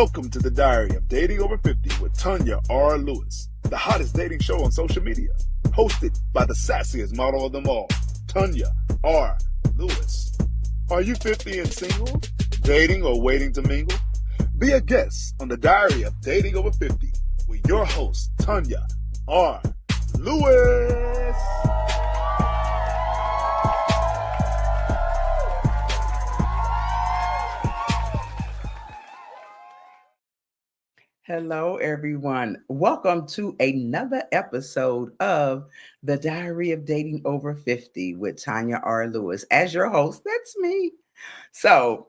Welcome to the Diary of Dating Over 50 with Tanya R. Lewis, the hottest dating show on social media, hosted by the sassiest model of them all, Tanya R. Lewis. Are you 50 and single, dating or waiting to mingle? Be a guest on the Diary of Dating Over 50 with your host, Tanya R. Lewis. Hello, everyone. Welcome to another episode of the Diary of Dating Over 50 with Tanya R. Lewis. As your host, that's me. So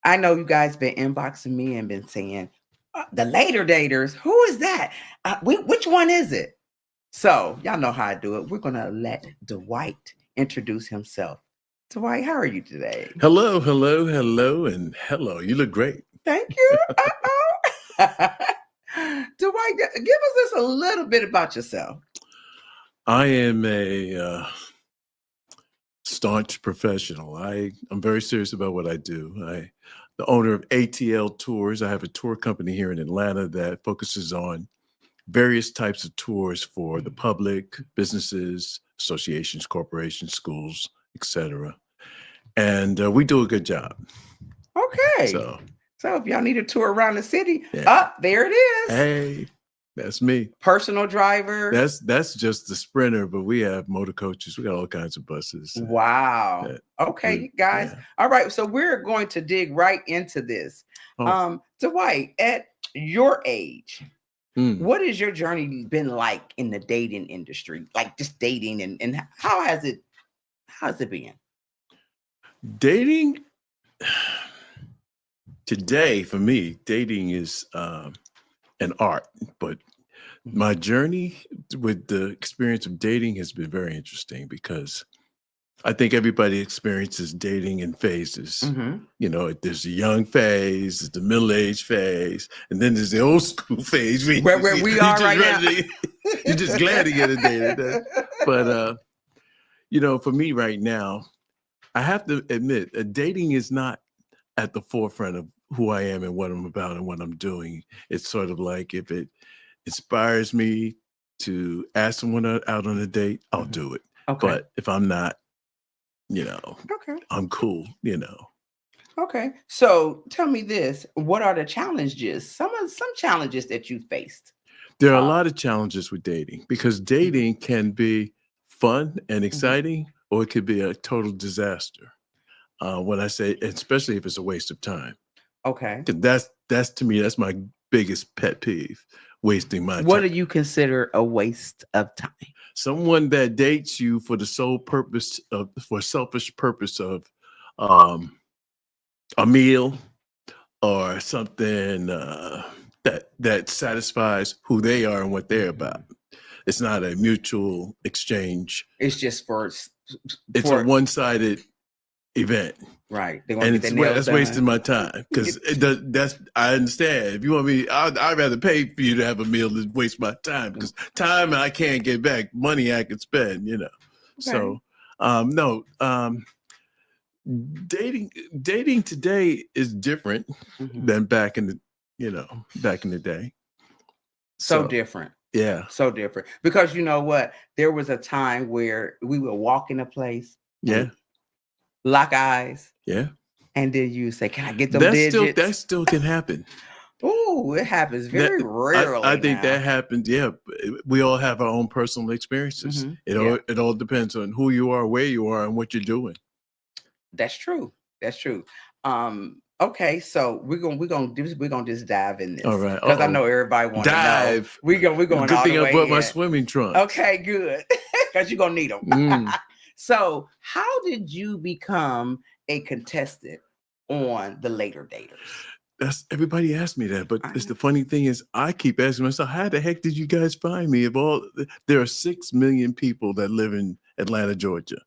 I know you guys been inboxing me and been saying, the later daters, who is that? Which one is it? So y'all know how I do it. We're going to let Dwight introduce himself. Dwight, how are you today? Hello, and hello. You look great. Thank you. Dwight, give us just a little bit about yourself. I am a staunch professional. I'm very serious about what I do. I'm the owner of ATL Tours. I have a tour company here in Atlanta that focuses on various types of tours for the public, businesses, associations, corporations, schools, etc. And we do a good job. Okay. So if y'all need a tour around the city, there it is. Hey, that's me. Personal driver. That's just the Sprinter, but we have motor coaches. We got all kinds of buses. Wow. Okay, guys. Yeah. All right. So we're going to dig right into this. Dwight, at your age, what has your journey been like in the dating industry? Like just dating and how has it been? Dating today, for me, dating is an art, but my journey with the experience of dating has been very interesting because I think everybody experiences dating in phases. Mm-hmm. You know, there's the young phase, there's the middle-aged phase, and then there's the old school phase. Where we are right now. You're just glad to get a date. But, you know, for me right now, I have to admit, dating is not at the forefront of who I am and what I'm about and what I'm doing. It's sort of like if it inspires me to ask someone out on a date, I'll do it. Okay. But if I'm not, you know, I'm cool, you know. Okay. So tell me this, what are the challenges? Some challenges that you faced? There are a lot of challenges with dating because dating can be fun and exciting, or it could be a total disaster. When I say, especially if it's a waste of time. Okay. That's to me, that's my biggest pet peeve, wasting my time. What do you consider a waste of time? Someone that dates you for the sole purpose of, for selfish purpose of a meal or something that satisfies who they are and what they're about. It's not a mutual exchange. It's just it's a one-sided event, right? And that's wasting my time because I understand. If you want me, I'd rather pay for you to have a meal than waste my time because time I can't get back, money I can spend, you know. Okay. So dating today is different than back in the day. So different. Yeah. So different because you know what? There was a time where we would walk in a place. Yeah. Lock eyes. Yeah. And then you say, can I get them digits? That still can happen. Oh, it happens very rarely. I think that happens. Yeah. We all have our own personal experiences. It all depends on who you are, where you are, and what you're doing. That's true. That's true. Okay, so we're gonna just dive in this. All right. Because I know everybody wants to know. We're going good all thing the way I brought in. my swimming trunks. Okay, good. Because you're gonna need them. So how did you become a contestant on the Later Daters? Everybody asked me that, but it's the funny thing is I keep asking myself, how the heck did you guys find me? There are 6 million people that live in Atlanta, Georgia,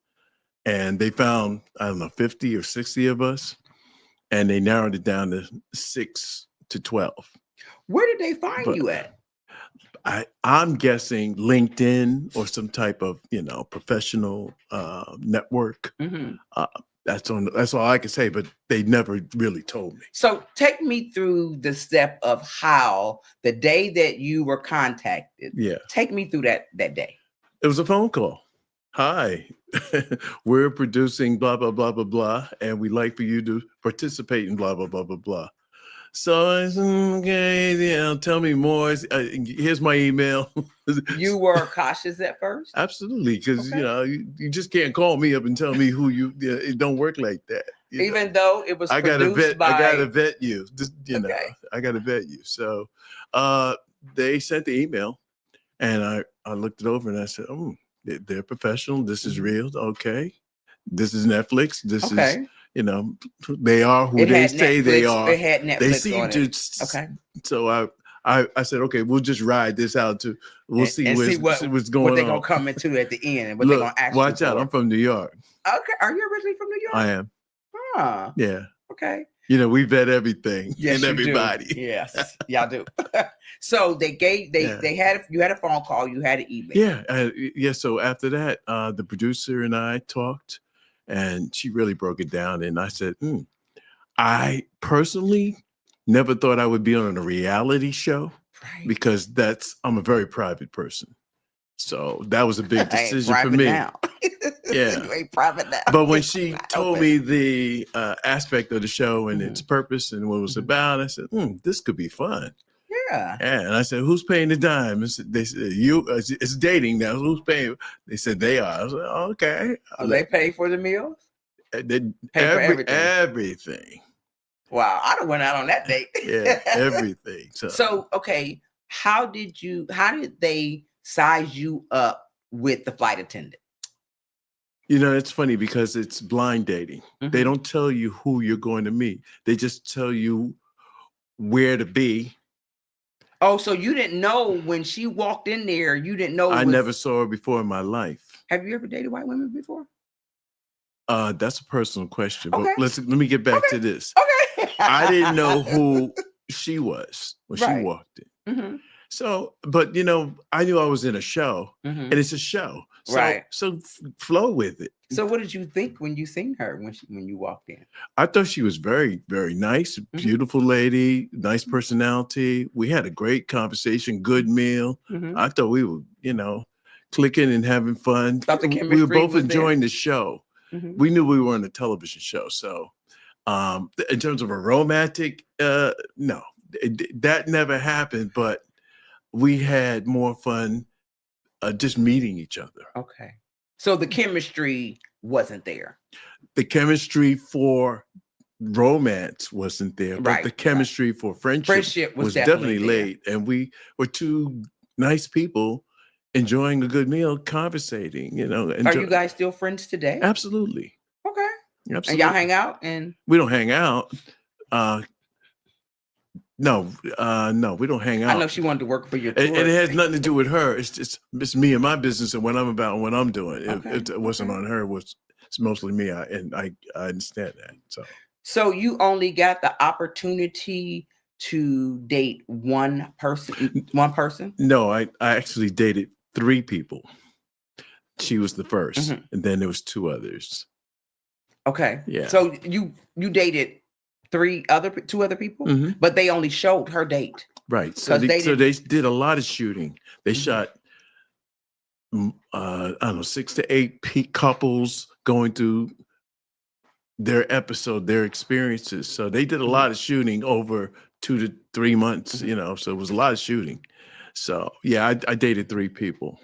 and they found, I don't know, 50 or 60 of us, and they narrowed it down to 6 to 12. Where did they find you at? I'm guessing LinkedIn or some type of, professional network. That's all I can say, but they never really told me. So take me through the step of how the day that you were contacted. Yeah. Take me through that day. It was a phone call. Hi, we're producing blah, blah, blah, blah, blah, and we'd like for you to participate in blah, blah, blah, blah, blah. So I said, okay, tell me more. Here's my email. You were cautious at first? Absolutely, because, Okay. you just can't call me up and tell me who you, it don't work like that. Even though it was I gotta produced by... I gotta vet you. Just, Okay. I gotta vet you. So they sent the email and I looked it over and I said, they're professional. This is real. Okay. This is Netflix. This is, Okay. they are who It they had say they Netflix- are. It had Netflix They seem on to. it. Okay. So I said, okay, we'll just ride this out we'll And see, see what's what going they're on. gonna come into at the end and what Look, they're gonna ask watch you out. for. I'm from New York. Okay. Are you originally from New York? I am. Huh. Yeah. Okay. We vet everything Yes, and you everybody. do. Yes, y'all do. So you had a phone call, you had an email. Yeah. So after that, the producer and I talked, and she really broke it down. And I said, I personally never thought I would be on a reality show, Right. because I'm a very private person. So that was a big decision for private me. now. Yeah. You ain't private now. But when she Not told open. me the aspect of the show and its purpose and what it was about, I said, this could be fun. Yeah. And I said, who's paying the dime? They said, it's dating now. Who's paying? They said, they are. I was like, okay. They pay for the meals? They, Pay for everything. Everything. Wow, I done went out on that date. Yeah, everything. So, okay, how did they size you up with the flight attendant? It's funny because it's blind dating. They don't tell you who you're going to meet. They just tell you where to be. Oh, so you didn't know when she walked in there, you didn't know. I never saw her before in my life. Have you ever dated white women before? That's a personal question, Okay. but let me get back to this. Okay. I didn't know who she was when Right. she walked in. So, but I knew I was in a show, and it's a show. So, Right. So flow with it. So what did you think when you seen her when you walked in? I thought she was very, very nice, beautiful lady, nice personality. We had a great conversation, good meal. I thought we were, clicking and having fun. Thought the We chemistry were both was enjoying the show. We knew we were on a television show. So in terms of a romantic, no, that never happened, but we had more fun just meeting each other. Okay. So the chemistry wasn't there. The chemistry for romance wasn't there, but Right, the chemistry for friendship was definitely there. laid. And we were two nice people enjoying a good meal, conversating, Are you guys still friends today? Absolutely. Okay. Absolutely. And y'all hang out and we don't hang out. No, we don't hang out. I know she wanted to work for your tour. And it has nothing to do with her. It's me and my business and what I'm about and what I'm doing. Okay. It wasn't on her. It's mostly me. I understand that. So you only got the opportunity to date one person? No, I actually dated 3 people. She was the first, and then there was 2 others. Okay. Yeah. So you dated 2 other people, but they only showed her date. Right. So they did a lot of shooting. They shot, I don't know, 6 to 8 couples going through their episode, their experiences. So they did a lot of shooting over 2 to 3 months, so it was a lot of shooting. So yeah, I dated 3 people.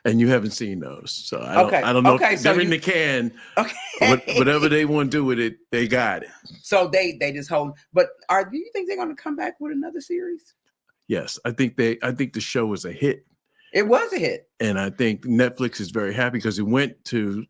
And you haven't seen those. So I don't know. Okay, They're in the can. Okay. Whatever they want to do with it, they got it. So they just hold. But do you think they're going to come back with another series? Yes, I think the show was a hit. It was a hit. And I think Netflix is very happy because it went to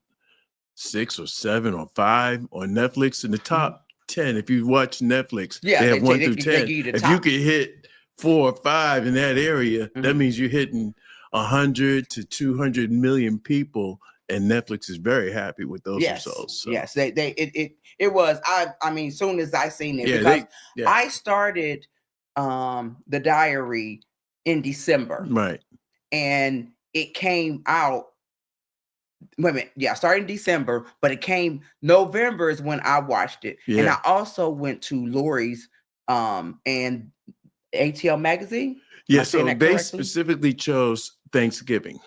6 or 7 or 5 on Netflix in the top 10. If you watch Netflix, they have 1 through 10. If you could hit 4 or 5 in that area, that means you're hitting 100 to 200 million people, and Netflix is very happy with those results. So. Yes, it was. I mean, soon as I seen it, because I started the diary in December, right, and it came out wait a minute. Yeah, I started in December, but it came November is when I watched it. And Yeah. I also went to Lori's and ATL magazine. Am I Yeah, saying so that they correctly? specifically chose Thanksgiving,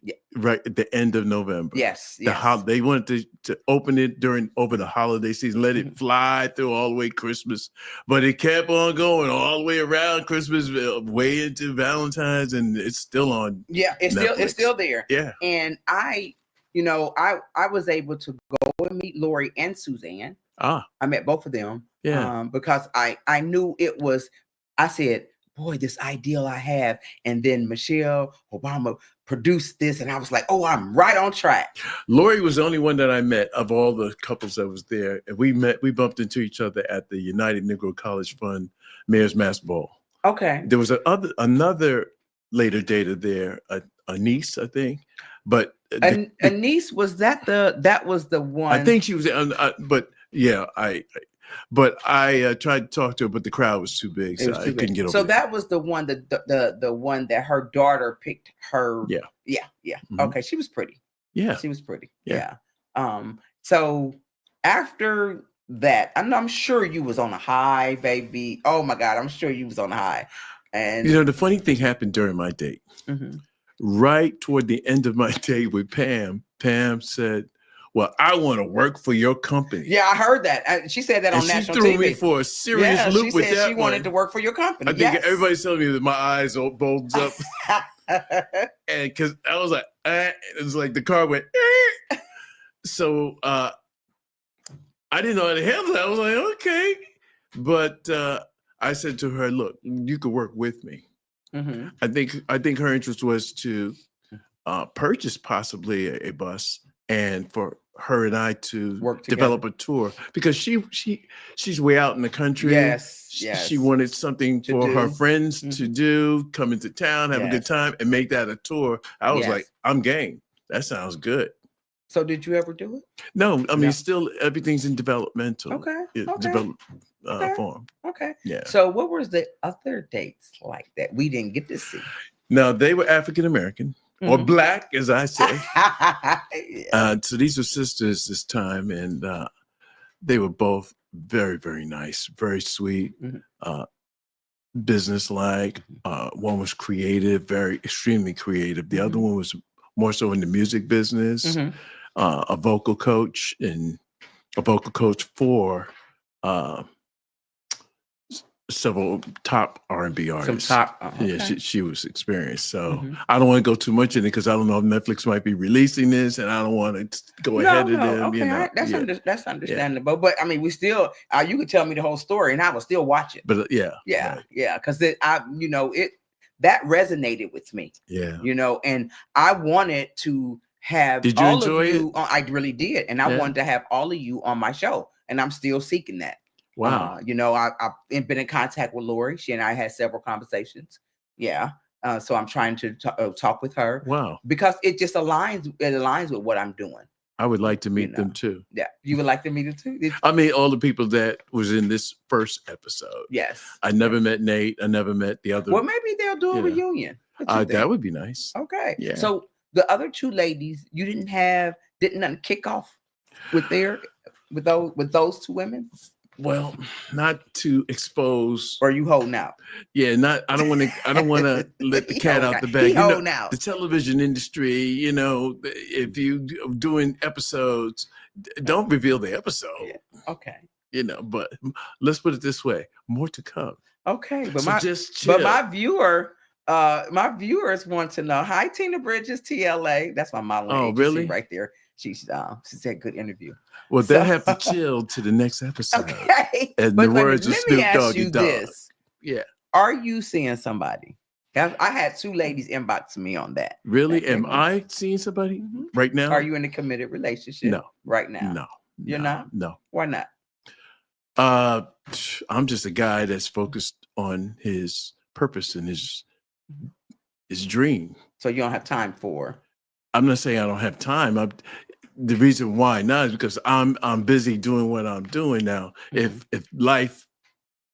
Yeah. right at the end of November. Yes. They wanted to open it over the holiday season, let it Mhm. fly through all the way Christmas, but it kept on going all the way around Christmas, way into Valentine's, and it's still on. Yeah, it's Netflix. still there. Yeah. And I was able to go and meet Lori and Suzanne. Ah, I met both of them. yeah. Because I knew it was, I said, boy, this ideal I have. And then Michelle Obama produced this, and I was like, oh, I'm right on track. Lori was the only one that I met of all the couples that was there. And we bumped into each other at the United Negro College Fund Mayor's Mass Ball. Okay. There was another later dater there, a niece, I think. But a niece, was that was the one? I think she was, but yeah, I tried to talk to her, but the crowd was too big, so I couldn't get over. So that was the one, the one that her daughter picked her. Yeah. Mm-hmm. Okay, she was pretty. Yeah, she was pretty. Yeah. So after that, I'm sure you was on a high, baby. Oh my God, I'm sure you was on a high. And the funny thing happened during my date. Mm-hmm. Right toward the end of my date with Pam said, well, I want to work for your company. Yeah, I heard that. She said that on national TV. She threw me for a serious loop with that. She said she wanted to work for your company. I think everybody's telling me that my eyes all bulged up. And because I was like, it was like the car went, So I didn't know how to handle that. I was like, okay. But I said to her, look, you could work with me. Mm-hmm. I think her interest was to purchase possibly a bus, and for her and I to work develop a tour, because she's way out in the country. Yes. She wanted something for her friends to do, come into town, have a good time, and make that a tour. I was like, I'm game. That sounds good. So did you ever do it? No, I mean, still everything's in developmental. Form. Okay. Yeah. So what was the other dates like that we didn't get to see? No, they were African American or Black, as I say. So these were sisters this time, and they were both very, very nice, very sweet, business-like. One was creative, extremely creative. The other one was more so in the music business. A vocal coach for several top R&B artists. Yeah, she was experienced. So I don't want to go too much in it because I don't know if Netflix might be releasing this, and I don't want to go ahead of them. Okay, that's understandable. Yeah. But I mean, we still you could tell me the whole story, and I will still watch it. But because that resonated with me. Yeah, and I wanted to have. Did you enjoy it? I really did, and I wanted to have all of you on my show, and I'm still seeking that. Wow. I've been in contact with Lori. She and I had several conversations. Yeah. So I'm trying to talk with her. Wow. Because it just aligns with what I'm doing. I would like to meet them too. Yeah. You would like to meet them too? I mean, all the people that was in this first episode. Yes. I never met Nate. I never met the other. Well, maybe they'll do a reunion. That would be nice. Okay. Yeah. So the other two ladies, you didn't kick off with those two women? Well, not to expose. Or you holding out? Yeah, I don't want to let the cat out the bag. Holding out. The television industry, if you doing episodes, don't reveal the episode. Yeah. Okay. But let's put it this way: more to come. Okay, but so my viewers want to know. Hi, Tina Bridges, TLA. That's my modeling agency really? Right there. She said good interview. Well, they'll have to chill to the next episode. Okay. And the words of Snoop Doggy Dogg. Yeah. Are you seeing somebody? I had two ladies inbox me on that. Really? Am I seeing somebody right now? Are you in a committed relationship? No. Right now? No. You're not? No. Why not? I'm just a guy that's focused on his purpose and his dream. So you don't have time for. I'm not saying I don't have time. The reason why not is because I'm busy doing what I'm doing now. If life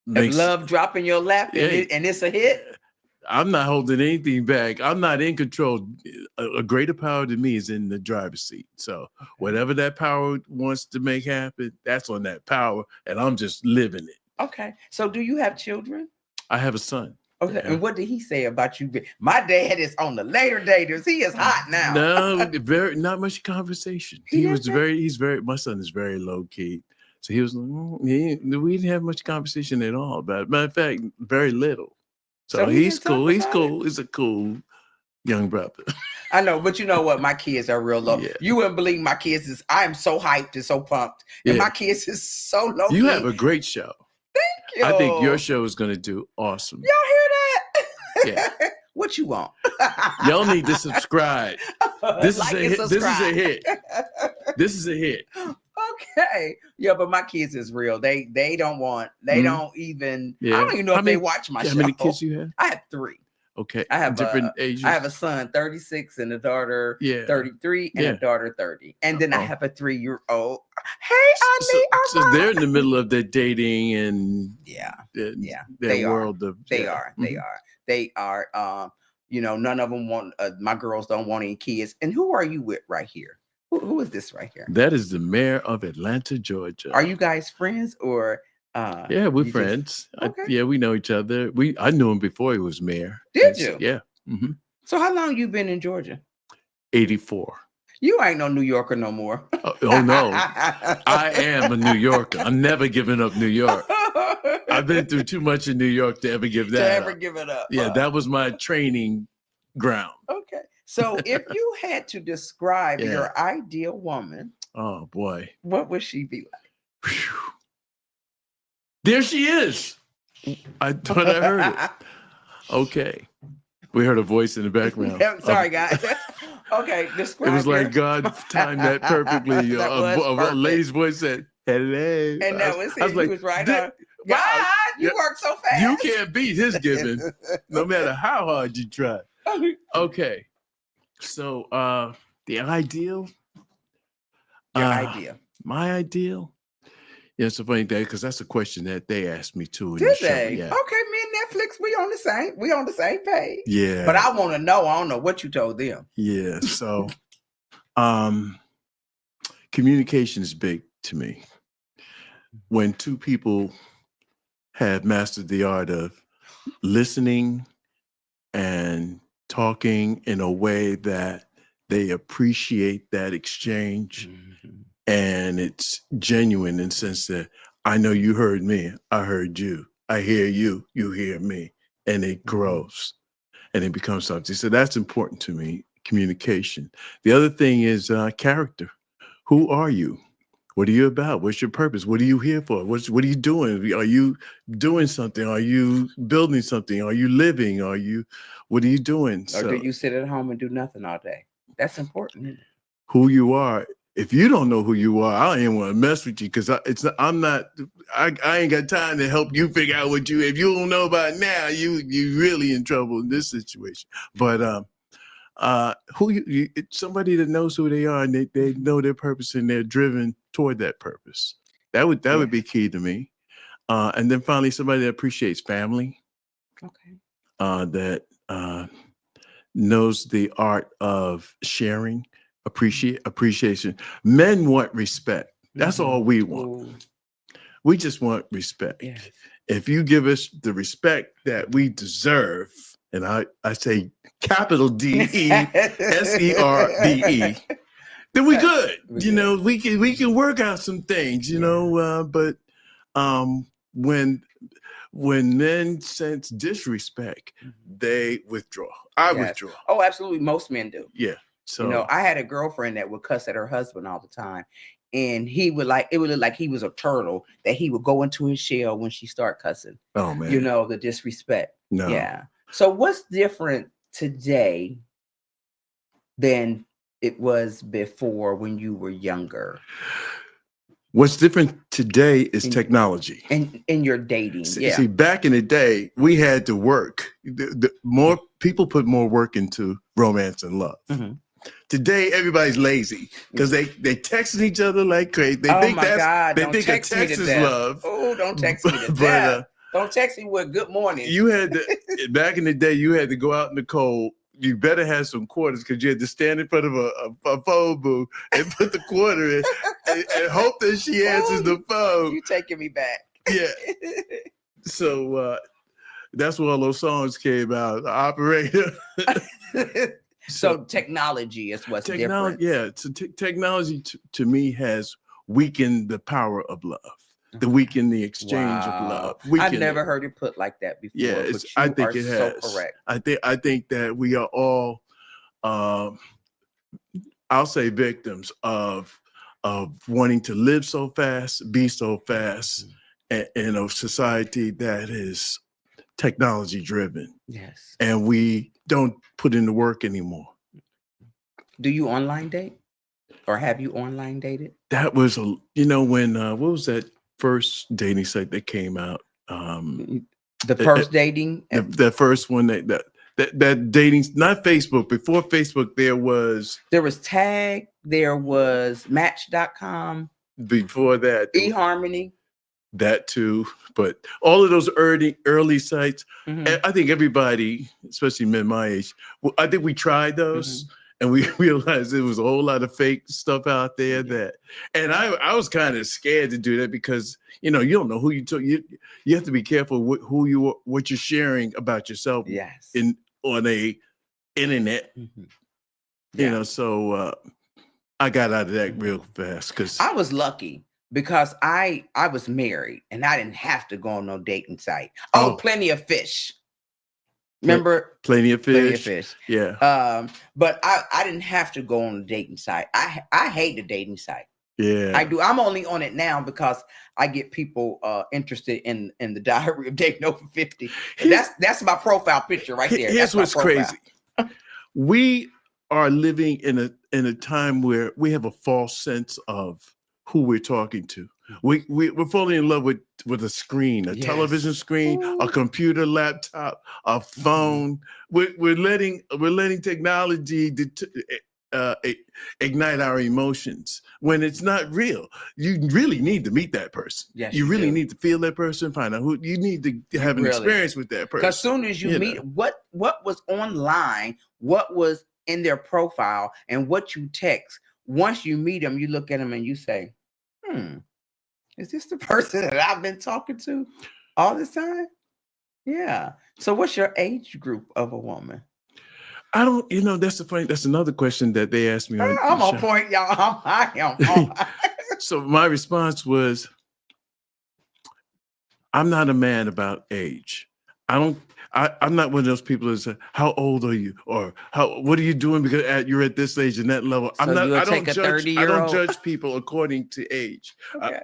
makes love drop in your lap and it's a hit. I'm not holding anything back. I'm not in control. A greater power to me is in the driver's seat. So whatever that power wants to make happen, that's on that power, and I'm just living it. Okay. So do you have children? I have a son. Okay. Yeah. And what did he say about you? My dad is on the later daters. He is hot now. No, not much conversation. My son is very low key. So he was, we didn't have much conversation at all about it. Matter of fact, very little. So he's cool. He's cool. He's a cool young brother. I know, but you know what? My kids are real low. Yeah. You wouldn't believe my kids is. I am so hyped and so pumped, and my kids is so low. You have a great show. Thank you. I think your show is going to do awesome. Y'all hear that? Yeah. What you want? Y'all need to subscribe. This Like is a hit. and This is a subscribe. hit. This is a hit. Okay. Yeah, but my kids is real. They don't want. They don't even. Yeah. I don't even know if they watch my show. How many kids you have? I have 3. Okay. I have different ages. I have a son 36 and a daughter 33 and a daughter 30. And then I have a 3-year-old. Hey, Auntie. So they're in the middle of their dating and their they world of They are. They are. None of them want. My girls don't want any kids. And who are you with right here? Who is this right here? That is the mayor of Atlanta, Georgia. Are you guys friends or? Yeah, we're friends. Okay. We know each other. I knew him before he was mayor. Did you? Yeah. Mm-hmm. So how long you been in Georgia? 84. You ain't no New Yorker no more. Oh no, I am a New Yorker. I'm never giving up New York. I've been through too much in New York to ever give that up. Give it up. Yeah, that was my training ground. Okay. So if you had to describe your ideal woman, oh boy, what would she be like? Whew. There she is. I thought I heard it. Okay. We heard a voice in the background. Sorry, guys. Okay, describe. It was like God timed that perfectly. A lady's voice said, "Hello," and that was him. I was like, he was right on. Wow, God, you work so fast. You can't beat his giving, no matter how hard you try. Okay, so the ideal. Your ideal. My ideal. Yeah, it's a funny thing because that's a question that they asked me too. Did they? Yeah. Okay, me and Netflix, we on the same page. Yeah. But I want to know. I don't know what you told them. Yeah. So, communication is big to me. When two people have mastered the art of listening and talking in a way that they appreciate that exchange. Mm-hmm. And it's genuine in the sense that I know you heard me, I heard you, I hear you, you hear me, and it grows and it becomes something. So that's important to me, communication. The other thing is character. Who are you? What are you about? What's your purpose? What are you here for? What are you doing? Are you doing something? Are you building something? Are you living? What are you doing? Or do you sit at home and do nothing all day? That's important, isn't it? Who you are. If you don't know who you are, I don't even want to mess with you because I ain't got time to help you figure out what you. If you don't know about it now, you really in trouble in this situation. But somebody that knows who they are and they know their purpose and they're driven toward that purpose. That would be key to me. And then finally, somebody that appreciates family. Okay. That knows the art of sharing. Appreciation. Men want respect. That's all we want. Ooh. We just want respect. Yes. If you give us the respect that we deserve, and I say capital DESERVE, then we good. We can work out some things. But when men sense disrespect, they withdraw. I withdraw. Oh, absolutely. Most men do. Yeah. So I had a girlfriend that would cuss at her husband all the time, and it would look like he was a turtle that he would go into his shell when she start cussing. Oh man, the disrespect. No. Yeah. So what's different today than it was before when you were younger? What's different today is technology. In your dating. See, back in the day, we had to work. More people put more work into romance and love. Mm-hmm. Today, everybody's lazy because they texting each other like crazy. They think a text is love. Oh, don't text me to death. Don't text me with good morning. You had to, back in the day, you had to go out in the cold. You better have some quarters because you had to stand in front of a phone booth and put the quarter in and hope that she answers the phone. You taking me back. Yeah. So that's where all those songs came out. The operator. So technology is what's different. Yeah. So technology to me has weakened the power of love. The weaken the exchange of love. I've never heard it put like that before. Yeah, I think it has. So correct. I think that we are all, I'll say, victims of wanting to live so fast, be so fast, in a society that is technology driven. Yes, and we don't put in the work anymore. Do you online date, or have you online dated? That was when what was that first dating site that came out? The first dating, the first one that dating, not Facebook. Before Facebook, there was Tag, there was Match.com. Before that, eHarmony. That too, but all of those early sites, I think everybody, especially men my age, I think we tried those. And we realized there was a whole lot of fake stuff out there and I was kind of scared to do that because, you don't know who you took. You have to be careful what you're sharing about yourself on a internet, so I got out of that real fast because I was lucky because I was married and I didn't have to go on no dating site. Plenty of Fish. Remember? Plenty of Fish. Plenty of Fish. Yeah. But I didn't have to go on a dating site. I hate the dating site. Yeah. I do. I'm only on it now because I get people interested in the Diary of Dating Over 50. That's my profile picture right there. Here's what's crazy. We are living in a time where we have a false sense of who we're talking to. We're falling in love with a screen, a television screen, a computer, laptop, a phone. We're letting technology ignite our emotions when it's not real. You really need to meet that person. Yes, you really need to feel that person, find out who you need to have an experience with that person. Because as soon as you meet, what was online, what was in their profile, and what you text, once you meet them, you look at them and you say, is this the person that I've been talking to all this time? Yeah. So what's your age group of a woman? I don't, that's another question that they asked me. I'm on point, y'all. I am. So my response was, I'm not a man about age. I'm not one of those people that say, how old are you? Or what are you doing because you're at this age and that level? So I don't judge people according to age. Okay.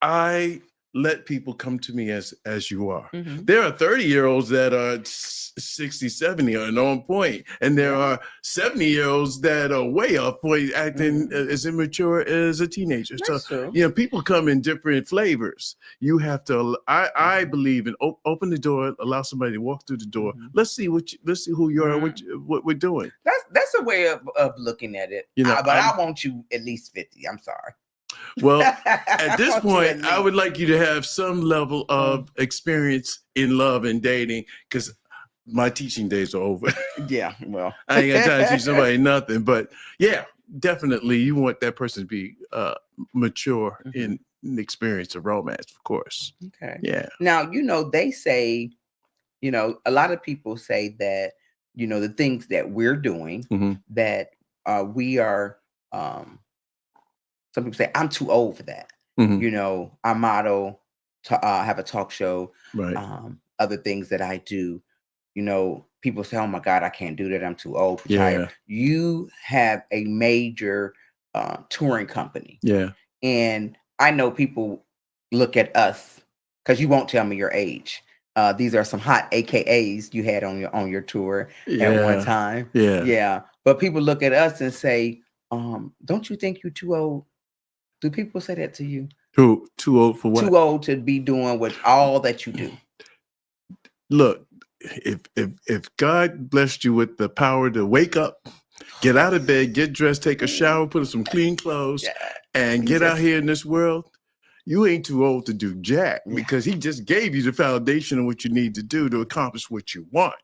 I let people come to me as you are. There are 30-year-olds that are 60, 70 and on point. And there are 70-year-olds that are way off point, acting as immature as a teenager. That's so, true. People come in different flavors. You have to, I believe in open the door, allow somebody to walk through the door. Let's see who you are, what we're doing. That's a way of looking at it. But I want you at least 50. I'm sorry. Well, at this point, I would like you to have some level of experience in love and dating because my teaching days are over. Yeah, well, I ain't got time to teach somebody nothing. But yeah, definitely, you want that person to be mature in the experience of romance, of course. Okay. Yeah. Now, they say, a lot of people say that, the things that we're doing, that we are. Some people say, I'm too old for that. I model, have a talk show, right. Other things that I do. People say, oh my God, I can't do that. I'm too old. Yeah. You have a major touring company. Yeah. And I know people look at us because you won't tell me your age. These are some hot AKAs you had on your tour at one time. Yeah. Yeah. But people look at us and say, don't you think you're too old? Do people say that to you? Who? Too old for what? Too old to be doing all that you do. Look, if God blessed you with the power to wake up, get out of bed, get dressed, take a shower, put on some clean clothes, and get out here in this world, you ain't too old to do jack Yeah. because he just gave you the foundation of what you need to do to accomplish what you want.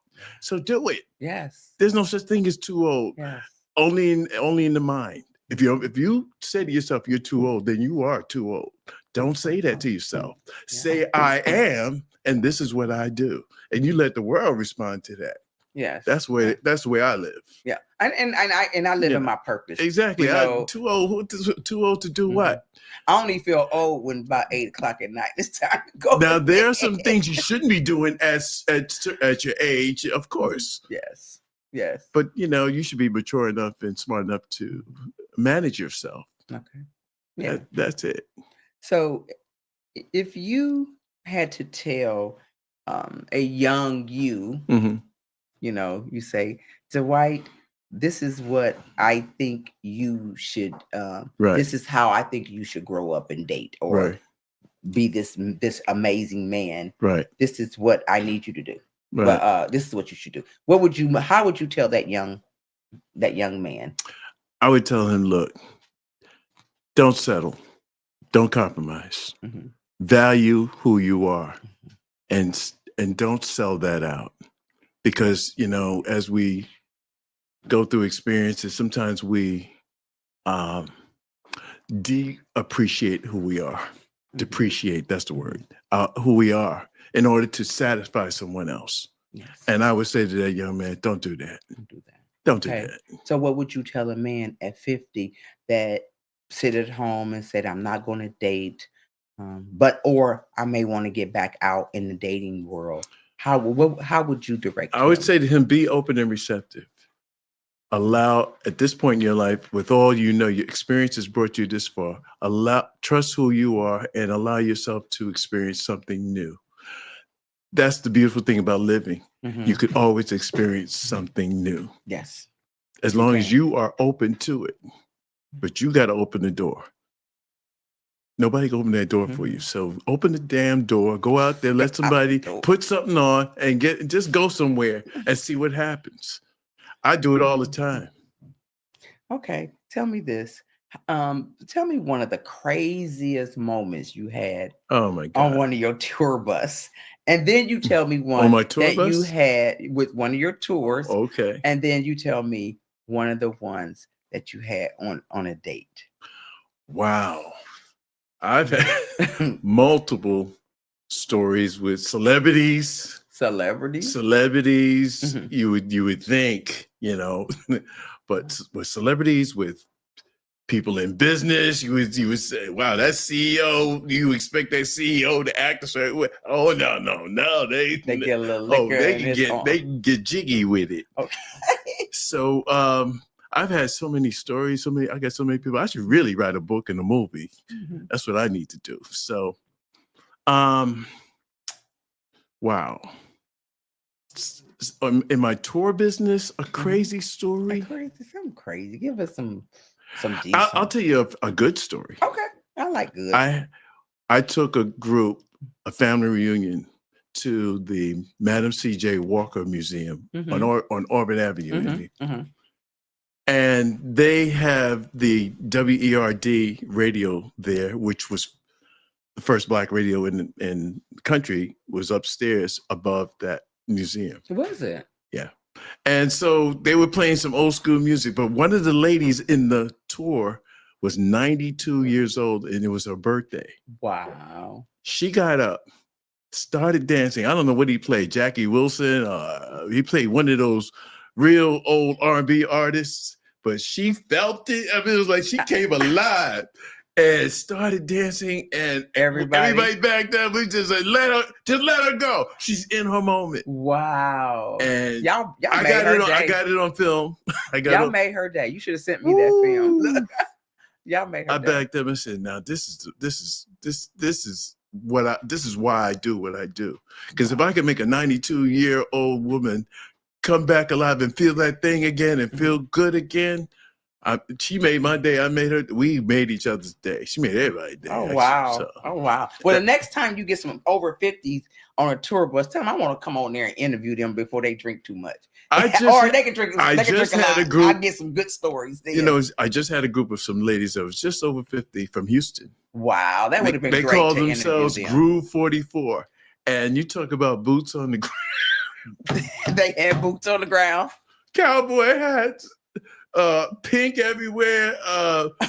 So do it. Yes. There's no such thing as too old. Yes. Only in the mind. If you say to yourself you're too old, then you are too old. Don't say that to yourself. Say I am, and this is what I do, and you let the world respond to that. Yes. That's the way I live. Yeah. And I live in my purpose. Exactly. You know, I'm too old. Too old to do what? I only feel old when about 8 o'clock at night. It's time to go. Now to there are bed. some things you shouldn't be doing at your age, of course. Yes. Yes. But you should be mature enough and smart enough to manage yourself. Okay. Yeah. That's it. So if you had to tell a young you, you say, Dwight, this is what I think you should, Right. This is how I think you should grow up and date or be this amazing man. Right. This is what I need you to do. Right. But this is what you should do. How would you tell that young man? I would tell him, look, don't settle. Don't compromise. Value who you are and don't sell that out. Because, as we go through experiences, sometimes we de-appreciate who we are. Depreciate, that's the word. Who we are in order to satisfy someone else. Yes. And I would say to that young man, don't do that. Don't do that. Don't do Okay. that. So what would you tell a man at 50 that sit at home and said, I'm not going to date, or I may want to get back out in the dating world? How would you direct him? I would say to him, be open and receptive. Allow, at this point in your life, with all your experience has brought you this far, trust who you are and allow yourself to experience something new. That's the beautiful thing about living. You could always experience something new. Yes. As long as you are open to it. But you got to open the door. Nobody can open that door for you. So open the damn door, go out there, let somebody put something on and just go somewhere and see what happens. I do it all the time. Okay. Tell me this. Tell me one of the craziest moments you had Oh my God. on one of your tour bus. And then you tell me one On my tour that bus? you had with one of your tours. Okay. And then you tell me one of the ones that you had on a date. Wow. I've had multiple stories with celebrities. Celebrities? You would think, but with celebrities, with people in business, you would say, wow, that CEO, you expect that CEO to act a certain way. Oh, no. They get a little liquor. They can get jiggy with it. Okay. So I've had so many stories, I got so many people. I should really write a book and a movie. That's what I need to do. So wow. In my tour business, a crazy story. Something crazy. Give us some decent. I'll tell you a good story. Okay. I like good. I took a group, a family reunion, to the Madam C.J. Walker Museum on Auburn Avenue. And they have the WERD radio there, which was the first Black radio in the country, was upstairs above that museum. Was it? Yeah. And so they were playing some old school music, but one of the ladies in the tour was 92 years old, and it was her birthday. Wow. She got up, started dancing. I don't know what he played, Jackie Wilson. He played one of those real old R&B artists, but she felt it. I mean, it was like she came alive and started dancing, and everybody back there. We just said, let her go. She's in her moment. Wow. And y'all I got it on film. Y'all made her day. You should have sent me that film. Y'all made her I day. backed up and said, now this is why I do what I do. Because if I can make a 92-year-old woman come back alive and feel that thing again and feel good again, She made my day. I made her. We made each other's day. She made everybody's day. Oh actually, wow! so. Oh wow! Well, the next time you get some over 50s on a tour bus, tell them I want to come on there and interview them before they drink too much. Or they can drink. I They can just drink a had lot. a group. I get some good stories. There. You know, I just had a group of some ladies that was just over 50 from Houston. Wow, that would have been They great. called to themselves interview them. Groove 44, and you talk about boots on the ground, They had boots on the ground. cowboy hats. Pink everywhere.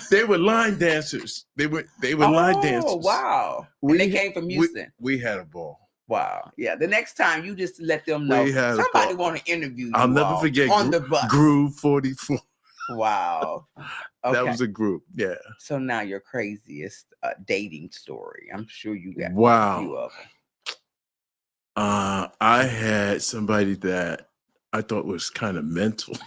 They were line dancers. They were line dancers. Oh wow! And they came from Houston. We had a ball. Wow. Yeah. The next time you just let them know We had a somebody ball. want to interview you. I'll never all forget on the bus. Groove 44. Wow. Okay. That was a group. Yeah. So now your craziest dating story. I'm sure you got a few Wow. of them. I had somebody that I thought was kind of mental.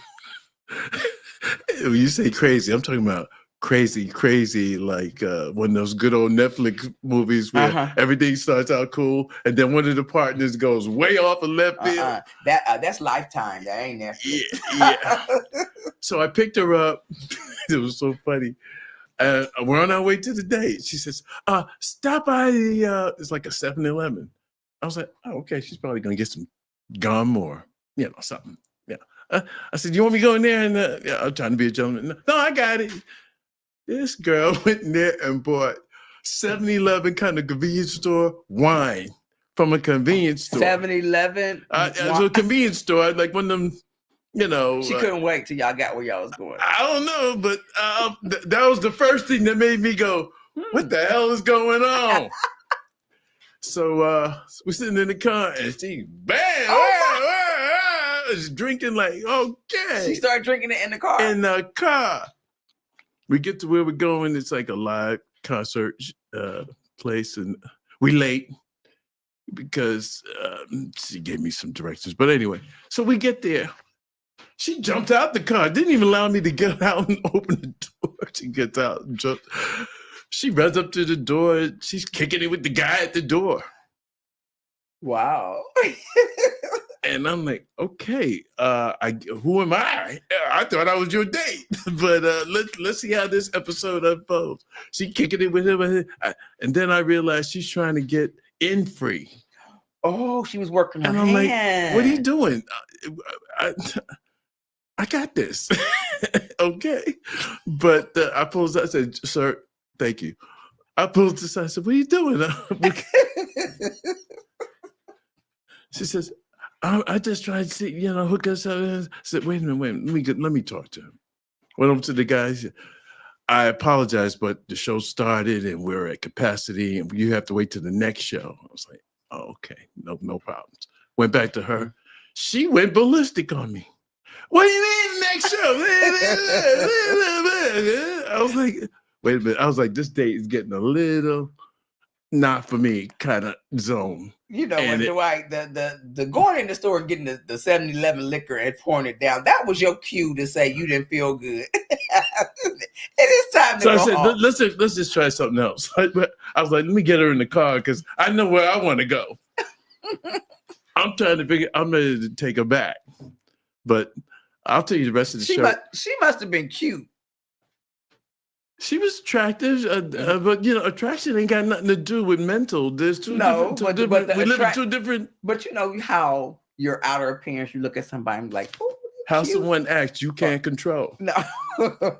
When you say crazy, I'm talking about crazy, like one of those good old Netflix movies where everything starts out cool, and then one of the partners goes way off of left field. That's Lifetime. That ain't Netflix. Yeah. So I picked her up. It was so funny. We're on our way to the date. She says, stop by the, it's like a 7-Eleven. I was like, oh, okay, she's probably going to get some Gone More, something. Yeah. I said, you want me to go in there? And I'm trying to be a gentleman. No, I got it. This girl went in there and bought 7-Eleven kind of convenience store wine from a convenience store. 7-Eleven? So a convenience store, like one of them, She couldn't wait till y'all got where y'all was going. I don't know, but that was the first thing that made me go, what the hell is going on? So we're sitting in the car and she, bam, is drinking like, okay. She started drinking it in the car? In the car. We get to where we're going. It's like a live concert place, and we late because she gave me some directions. But anyway, so we get there. She jumped out the car. Didn't even allow me to get out and open the door. She gets out and jumps. She runs up to the door. She's kicking it with the guy at the door. Wow. And I'm like, okay, who am I? I thought I was your date, but let's see how this episode unfolds. She kicking it with him, and then I realized she's trying to get in free. Oh, she was working her and I'm hand. like, what are you doing? I got this. Okay. But I pulled I said, sir, thank you. I pulled this. I said, what are you doing? She says, I just tried to see, hook us up. I said, wait a minute, let me talk to him. Went over to the guys. I apologize, but the show started and we're at capacity and you have to wait till the next show. I was like, oh, okay, no problems. Went back to her. She went ballistic on me. What do you mean next show? I was like, wait a minute. I was like, this date is getting a little not for me kind of zone. When Dwight, the going in the store and getting the 7-Eleven liquor and pouring it down, that was your cue to say you didn't feel good. It is time to go I said, home. let's just try something else. I was like, let me get her in the car because I know where I want to go. I'm trying to figure, I'm ready to take her back. But I'll tell you the rest of the show. She must have been cute. She was attractive, but attraction ain't got nothing to do with mental. There's two different. We live in two different. But you know how your outer appearance, you look at somebody and like, oh, how cute. someone acts, you can't control. No,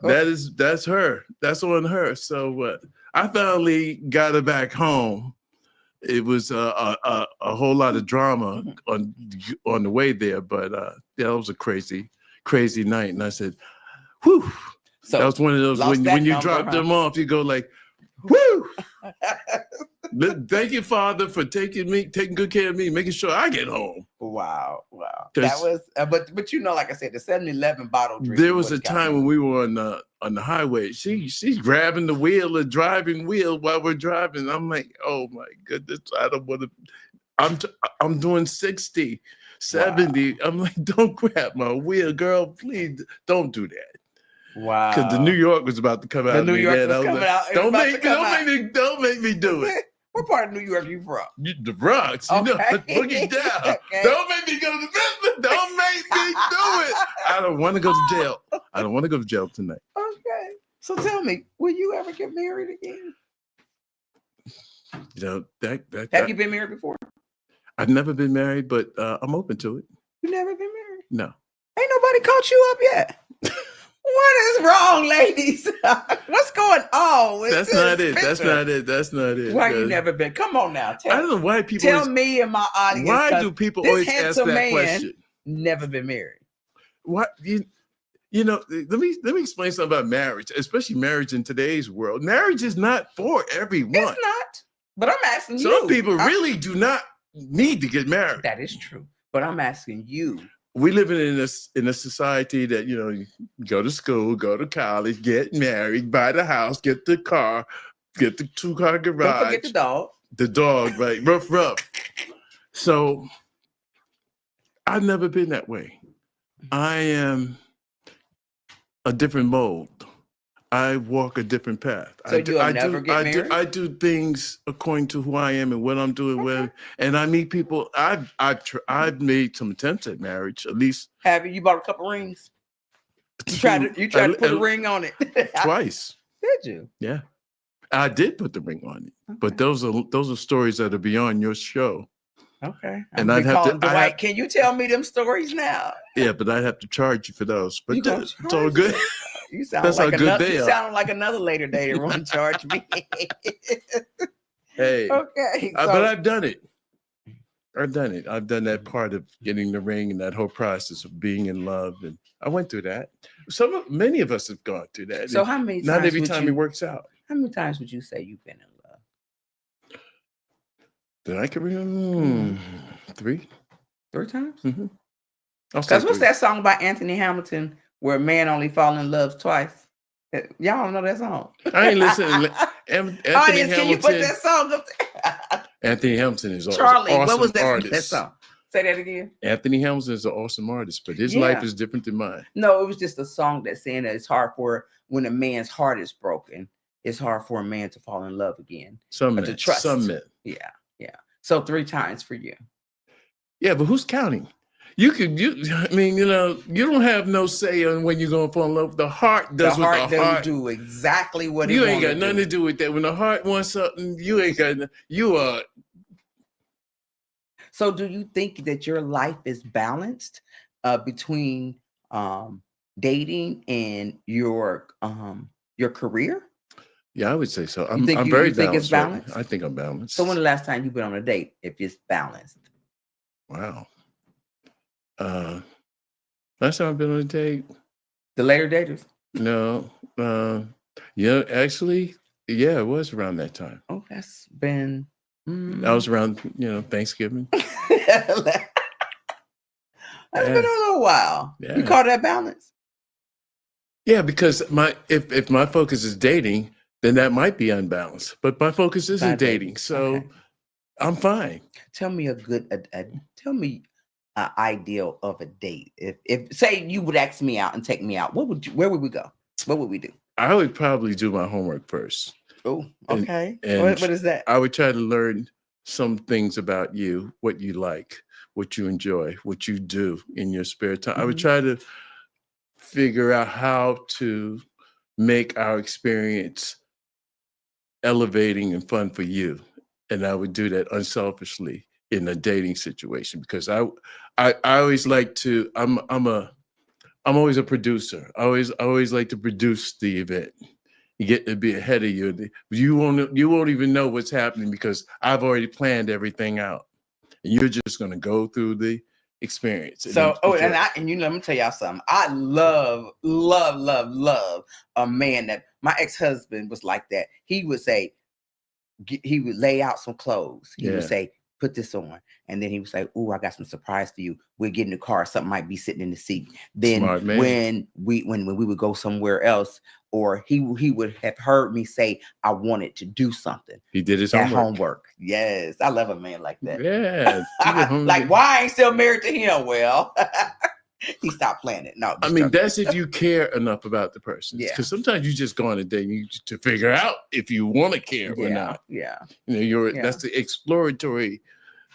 that's her. That's on her. So I finally got her back home. It was a whole lot of drama on the way there, but it was a crazy night. And I said, "Whew." So that was one of those when you drop them off, you go like, "Whoo!" Thank you, Father, for taking good care of me, making sure I get home. Wow. That was, but like I said, the 7-Eleven bottle drink. There was a time when we were on the highway. She's grabbing the wheel, the driving wheel while we're driving. I'm like, oh my goodness, I don't want to. I'm doing 60, 70. Wow. I'm like, don't grab my wheel, girl. Please don't do that. Wow. Because the New York was about to come out. The New York was coming out. Don't make me do it. What part of New York you from? The Bronx, you know, Okay. boogie down. Okay. Don't make me go to Memphis. Don't make me do it. I don't want to go to jail. I don't want to go to jail tonight. Okay. So tell me, will you ever get married again? You know, Have you been married before? I've never been married, but I'm open to it. You never been married? No. Ain't nobody caught you up yet. What is wrong, ladies? What's going on? with That's this not it. That's picture? not it. That's not it. Why you never been? Come on now. I don't know why people Tell always, me and my audience. why 'cause do people this always ask handsome that man question? never been married. What you know, let me explain something about marriage, especially marriage in today's world. Marriage is not for everyone. It's not. But I'm asking you. Some people really do not need to get married. That is true. But I'm asking you. We live in a society that, you know, you go to school, go to college, get married, buy the house, get the car, get the 2-car garage. Don't forget the dog. The dog, right? Rough. So I've never been that way. I am a different mold. I walk a different path. So you'll never get married? I do things according to who I am and what I'm doing with, and I meet people. I've made some attempts at marriage, at least. Have you? You bought a couple rings? You tried to put a ring on it twice. Did you? Yeah, I did put the ring on it, but those are stories that are beyond your show. Okay. And I'd have to. Dwight, can you tell me them stories now? Yeah, but I'd have to charge you for those. But it's all charge good. You sound That's like how good another. they You are. sound like another later dater want to charge me. Hey, Okay. but I've done it. I've done it. I've done that part of getting the ring and that whole process of being in love, and I went through that. Many of us have gone through that. So and how many? not times every would time you, it works out. How many times would you say you've been in love? That I can remember 3. 3 times? Mm-hmm. Because what's that song by Anthony Hamilton where a man only fall in love twice? Y'all don't know that song. I ain't listening. Anthony Audience, can you put Hamilton. that song up there? Anthony Hamilton is Charlie, awesome what was that artist. song? Say that again. Anthony Hamilton is an awesome artist, but his Yeah. life is different than mine. No, it was just a song that's saying that it's hard for when a man's heart is broken, it's hard for a man to fall in love again. Some But men. to trust. Some men. Yeah. So 3 times for you. Yeah, but who's counting? I mean, you know, you don't have no say on when you're gonna fall in love. The heart does the what heart the doesn't heart. do exactly what You it ain't got wanna nothing do. to do with that. When the heart wants something, you ain't got. You are. So do you think that your life is balanced between dating and your career? Yeah, I would say so. You think I'm you- very you think it's balanced. balanced? I think I'm balanced. So when the last time you've been on a date, if it's balanced? Wow. Last time I've been on a date. The later daters? No. Yeah, actually, yeah, it was around that time. Oh, that's been That was around, Thanksgiving. That's been a little while. Yeah. You call that balance? Yeah, because if my focus is dating, then that might be unbalanced. But my focus isn't Not dating. dating, so Okay. I'm fine. Tell me tell me an ideal of a date. If say you would ask me out and take me out, where would we go? What would we do? I would probably do my homework first. Oh, And- okay. and What is that? I would try to learn some things about you, what you like, what you enjoy, what you do in your spare time. I would Mhm. try to figure out how to make our experience elevating and fun for you. And I would do that unselfishly in a dating situation because I always like to, I'm always a producer. I always like to produce the event. You get to be ahead of you. You won't even know what's happening because I've already planned everything out. And you're just gonna go through the experience. So, let me tell y'all something. I love a man that my ex-husband was like that. He would say, he would lay out some clothes. He would Yeah. say, put this on. And then he would say, oh, I got some surprise for you. We'll get in the car. Something might be sitting in the seat. Then Smart man. when we would go somewhere else, or he would have heard me say, I wanted to do something. he did his That homework. homework. Yes. I love a man like that. Yeah. do your homework. Like, why I ain't still married to him? Well, He stopped playing it. No, I mean, that's if you care enough about the person. Yeah. Because sometimes you just go on a date to figure out if you want to care or not. Yeah. That's the exploratory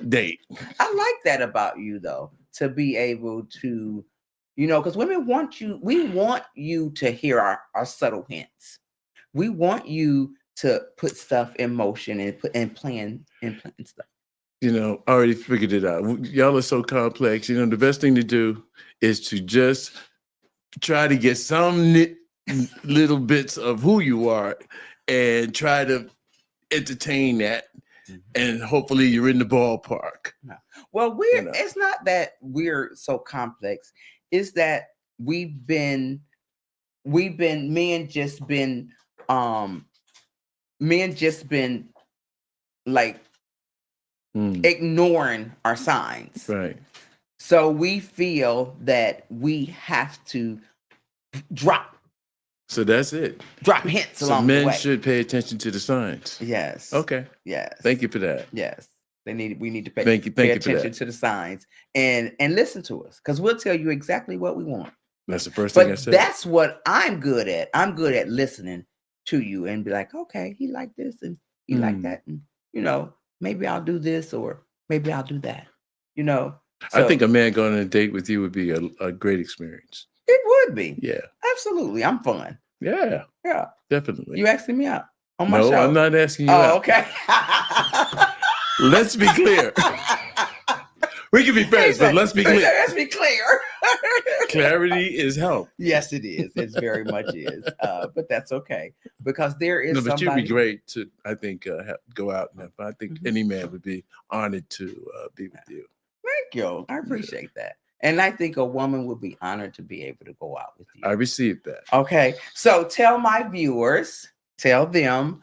date. I like that about you, though, to be able to, because women want you. We want you to hear our subtle hints. We want you to put stuff in motion and plan stuff. I already figured it out. Y'all are so complex. The best thing to do is to just try to get some little bits of who you are and try to entertain that. And hopefully you're in the ballpark. Well, it's not that we're so complex. It's that men just been like ignoring our signs. Right. So we feel that we have to drop. So that's it. Drop hints along the way. So men should pay attention to the signs. Yes. Okay. Yes. Thank you for that. Yes. We need to pay attention to the signs and listen to us, because we'll tell you exactly what we want. That's the first thing I said. That's what I'm good at. I'm good at listening to you and be like, okay, he like this and he like that. And, maybe I'll do this or maybe I'll do that. So, I think a man going on a date with you would be a great experience. It would be. Yeah. Absolutely. I'm fun. Yeah. Yeah. Definitely. You asking me out on my show? No, I'm not asking you out. Okay. Let's be clear. We can be friends, but let's be clear. Let's be clear. Clarity is help. Yes, it is. It very much is. But that's okay, because there is. But you'd be great to, I think, go out and have fun. I think any man would be honored to be with you. Thank you. I appreciate that. And I think a woman would be honored to be able to go out with you. I received that. Okay. So tell my viewers, tell them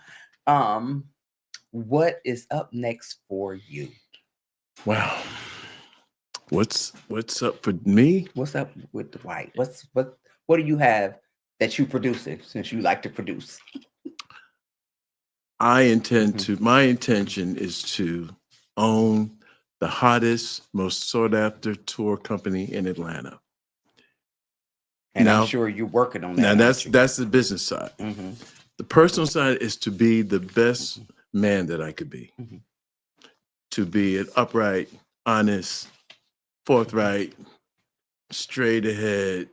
what is up next for you. Wow. What's up for me? What's up with Dwight? What do you have that you producing, since you like to produce? My intention is to own the hottest, most sought after tour company in Atlanta. And now, I'm sure you're working on that. Now that's the business side. Mm-hmm. The personal side is to be the best man that I could be. Mm-hmm. To be an upright, honest, forthright, straight ahead,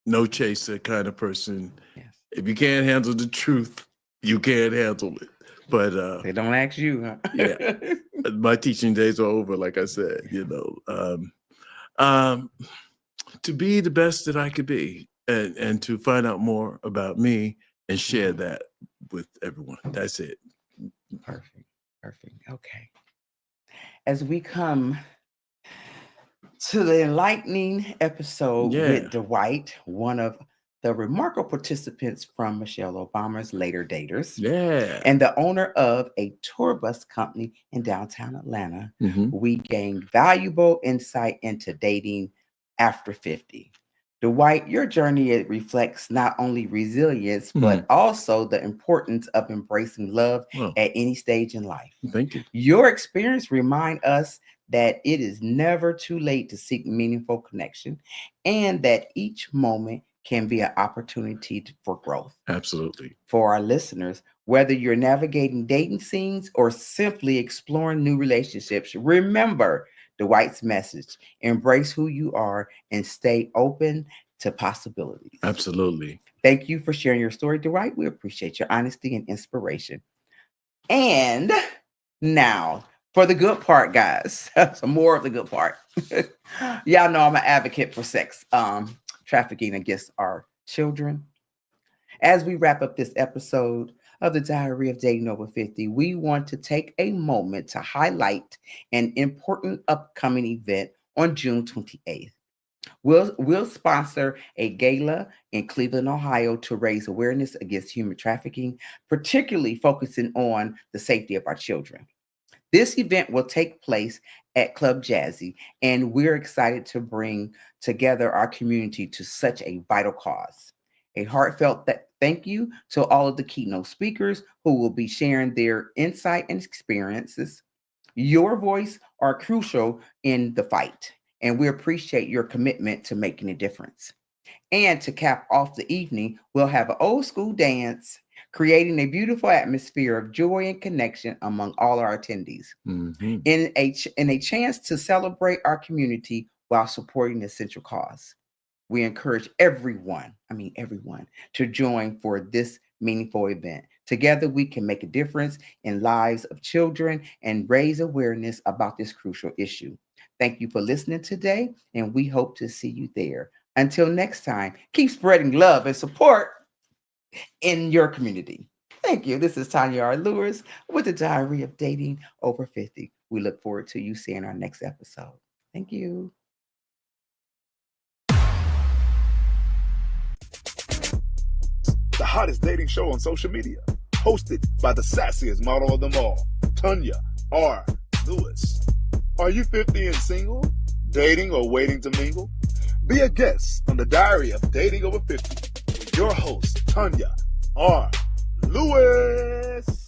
no chaser kind of person. Yes. If you can't handle the truth, you can't handle it. But they don't ask you, huh? Yeah. My teaching days are over, like I said, to be the best that I could be and to find out more about me and share that with everyone. That's it. Perfect. Okay. As we come to the enlightening episode with Dwight, one of the remarkable participants from Michelle Obama's Later Daters, and the owner of a tour bus company in downtown Atlanta, we gained valuable insight into dating after 50. Dwight, your journey reflects not only resilience, but also the importance of embracing love at any stage in life. Thank you. Your experience reminds us that it is never too late to seek meaningful connection, and that each moment can be an opportunity for growth. Absolutely. For our listeners, whether you're navigating dating scenes or simply exploring new relationships, remember Dwight's message: embrace who you are and stay open to possibilities. Absolutely. Thank you for sharing your story, Dwight. We appreciate your honesty and inspiration. And now for the good part, guys, some more of the good part. Y'all know I'm an advocate for sex trafficking against our children. As we wrap up this episode of the Diary of Dating Over 50, we want to take a moment to highlight an important upcoming event on June 28th. We'll sponsor a gala in Cleveland, Ohio, to raise awareness against human trafficking, particularly focusing on the safety of our children. This event will take place at Club Jazzy, and we're excited to bring together our community to such a vital cause. A heartfelt thank you to all of the keynote speakers who will be sharing their insight and experiences. Your voice are crucial in the fight, and we appreciate your commitment to making a difference. And to cap off the evening, we'll have an old school dance, creating a beautiful atmosphere of joy and connection among all our attendees. Mhm. In a chance to celebrate our community while supporting the essential cause. We encourage everyone to join for this meaningful event. Together, we can make a difference in lives of children and raise awareness about this crucial issue. Thank you for listening today, and we hope to see you there. Until next time, keep spreading love and support in your community. Thank you. This is Tanya R. Lewis with the Diary of Dating Over 50. We look forward to you seeing our next episode. Thank you. The hottest dating show on social media, hosted by the sassiest model of them all, Tanya R. Lewis. Are you 50 and single, dating, or waiting to mingle? Be a guest on the Diary of Dating Over 50 with your host, Tanya R. Lewis.